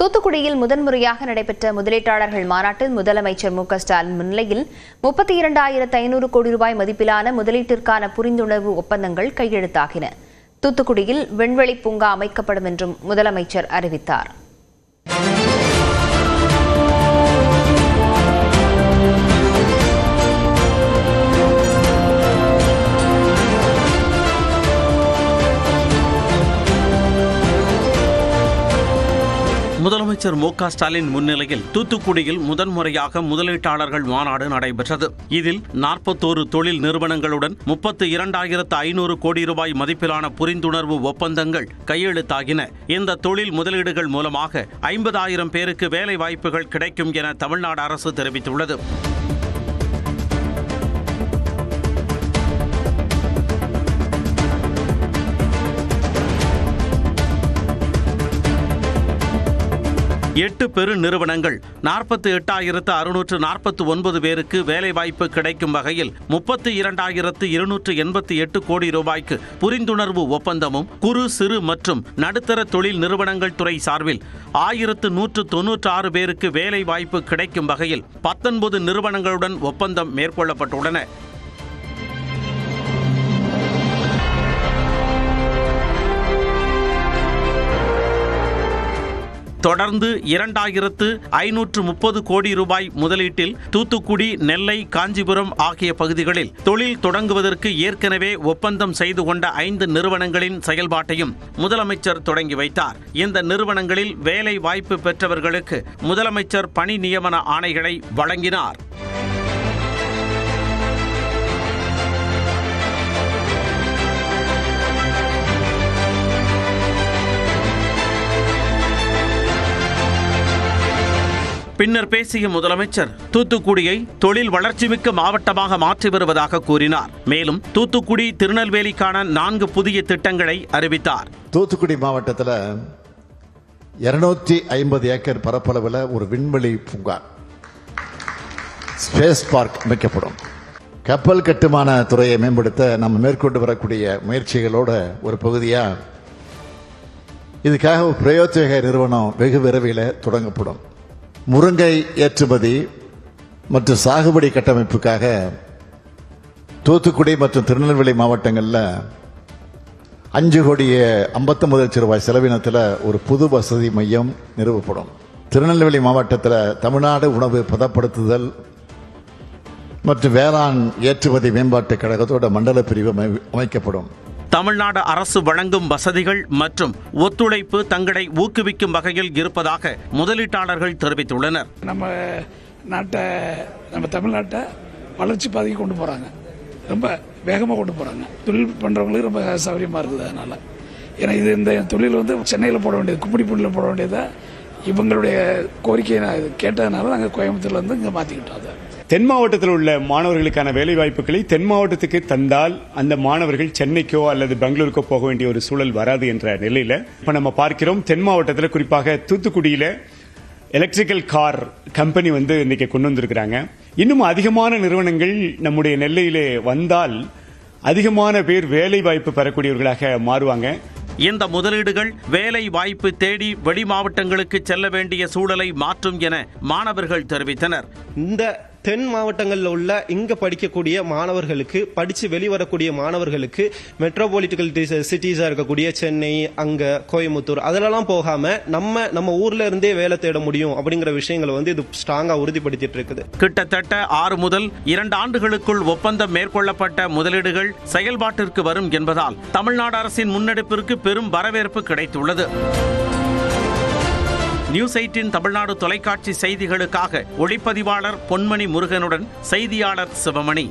தூத்துக்குடியில் முதன்முறையாக நடைபெற்ற முதலீட்டாளர்கள் மாநாட்டில் முதலமைச்சர் மு.க.ஸ்டாலின் முன்னிலையில் 32,500 கோடி ரூபாய் மதிப்பிலான முதலீட்டிற்கான புரிந்துணர்வு ஒப்பந்தங்கள் கையெழுத்தாகின. தூத்துக்குடியில் விண்வெளி பூங்கா அமைக்கப்படும் என்றும் முதலமைச்சர் அறிவித்தார். முதலமைச்சர் மு.க.ஸ்டாலின் முன்னிலையில் தூத்துக்குடியில் முதன்முறையாக முதலீட்டாளர்கள் மாநாடு நடைபெற்றது. இதில் 41 தொழில் நிறுவனங்களுடன் 32,500 கோடி ரூபாய் மதிப்பிலான புரிந்துணர்வு ஒப்பந்தங்கள் கையெழுத்தாகின. இந்த தொழில் முதலீடுகள் மூலமாக 50,000 பேருக்கு வேலை வாய்ப்புகள் கிடைக்கும் என தமிழ்நாடு அரசு தெரிவித்துள்ளது. எட்டு பெரு நிறுவனங்கள் 48,649 பேருக்கு வேலைவாய்ப்பு கிடைக்கும் வகையில் 32,288 கோடி ரூபாய்க்கு புரிந்துணர்வு ஒப்பந்தமும், குறு சிறு மற்றும் நடுத்தர தொழில் நிறுவனங்கள் துறை சார்பில் 1,196 பேருக்கு வேலை வாய்ப்பு கிடைக்கும் வகையில் 19 நிறுவனங்களுடன் ஒப்பந்தம் மேற்கொள்ளப்பட்டுள்ளன. தொடர்ந்து 2,530 கோடி ரூபாய் முதலீட்டில் தூத்துக்குடி, நெல்லை, காஞ்சிபுரம் ஆகிய பகுதிகளில் தொழில் தொடங்குவதற்கு ஏற்கனவே ஒப்பந்தம் செய்து கொண்ட 5 நிறுவனங்களின் செயல்பாட்டையும் முதலமைச்சர் தொடங்கி வைத்தார். இந்த நிறுவனங்களில் வேலை வாய்ப்பு பெற்றவர்களுக்கு முதலமைச்சர் பணி நியமன ஆணைகளை வழங்கினார். பின்னர் பேசிய முதலமைச்சர் தூத்துக்குடியை தொழில் வளர்ச்சிமிக்க மாவட்டமாக மாற்றி வருவதாக கூறினார். மேலும் தூத்துக்குடி, திருநெல்வேலிக்கான 4 புதிய திட்டங்களை அறிவித்தார். தூத்துக்குடி மாவட்டத்தில் 250 ஏக்கர் பரப்பளவில் ஒரு விண்வெளி பூங்கா, ஸ்பேஸ் பார்க் அமைக்கப்படும். கப்பல் கட்டுமான துறையை மேம்படுத்த நம்ம மேற்கொண்டு வரக்கூடிய முயற்சிகளோட ஒரு பகுதியா இதுக்காக ஒரு பிரயோஜக நிறுவனம் வெகு விரைவில் தொடங்கப்படும். முருங்கை ஏற்றுமதி மற்றும் சாகுபடி கட்டமைப்புக்காக தூத்துக்குடி மற்றும் திருநெல்வேலி மாவட்டங்களில் 5,59 லட்சம் ரூபாய் செலவினத்தில் ஒரு புது வசதி மையம் நிறுவப்படும். திருநெல்வேலி மாவட்டத்தில் தமிழ்நாடு உணவு பதப்படுத்துதல் மற்றும் வேளாண் ஏற்றுமதி மேம்பாட்டு கழகத்தோட மண்டல பிரிவு அமைக்கப்படும். தமிழ்நாடு அரசு வழங்கும் வசதிகள் மற்றும் ஒத்துழைப்பு தங்களை ஊக்குவிக்கும் வகையில் இருப்பதாக முதலீட்டாளர்கள் தெரிவித்துள்ளனர். நம்ம தமிழ்நாட்டை வளர்ச்சி பாதைக்கு கொண்டு போறாங்க, ரொம்ப வேகமாக கொண்டு போறாங்க. தொழில் பண்றவங்களுக்கு ரொம்ப சௌகரியமா இருக்குது. அதனால ஏன்னா இந்த தொழில் சென்னையில் போட வேண்டியது, குப்படிப்பூண்டில் போட வேண்டியதை இவங்களுடைய கோரிக்கையை கேட்டதுனால நாங்கள் கோயம்புத்தூர்ல இங்கே மாற்றிக்கிட்டோம். தென் மாவட்டத்தில் உள்ள மாணவர்களுக்கான வேலைவாய்ப்புகளை தென் மாவட்டத்துக்கு தந்தால் அந்த மாணவர்கள் சென்னைக்கோ அல்லது பெங்களூருக்கோ போக வேண்டிய ஒரு சூழல் வராது என்ற நிலையில இப்ப நம்ம பார்க்கிறோம். தென் மாவட்டத்தில் குறிப்பாக தூத்துக்குடியில எலக்ட்ரிக்கல் கார் கம்பெனி இன்னைக்கு கொண்டு வந்திருக்கிறாங்க. இன்னும் அதிகமான நிறுவனங்கள் நம்முடைய நெல்லையிலே வந்தால் அதிகமான பேர் வேலை வாய்ப்பு பெறக்கூடியவர்களாக மாறுவாங்க. இந்த முதலீடுகள் வேலை வாய்ப்பு தேடி வெளி மாவட்டங்களுக்கு செல்ல வேண்டிய சூழலை மாற்றும் என மாணவர்கள் தெரிவித்தனர். இந்த தென் மாவட்டங்களில் உள்ள இங்க படிக்கக்கூடிய மாணவர்களுக்கு, படிச்சு வெளிவரக்கூடிய மாணவர்களுக்கு மெட்ரோபாலிட்டிக்கல் சிட்டிஸா இருக்கக்கூடிய சென்னை, அங்க கோயம்புத்தூர் அதெல்லாம் போகாம நம்ம ஊர்ல இருந்தே வேலை தேட முடியும் அப்படிங்கிற விஷயங்களை இது ஸ்ட்ராங்கா உறுதிப்படுத்திட்டு இருக்குது. கிட்டத்தட்ட 6 முதல் 2 ஆண்டுகளுக்குள் ஒப்பந்தம் மேற்கொள்ளப்பட்ட முதலீடுகள் செயல்பாட்டிற்கு வரும் என்பதால் தமிழ்நாடு அரசின் முன்னெடுப்பிற்கு பெரும் வரவேற்பு கிடைத்துள்ளது. நியூஸ் 18 தமிழ்நாடு தொலைக்காட்சி செய்திகளுக்காக ஒளிப்பதிவாளர் பொன்மணி முருகனுடன் செய்தியாளர் சிவமணி.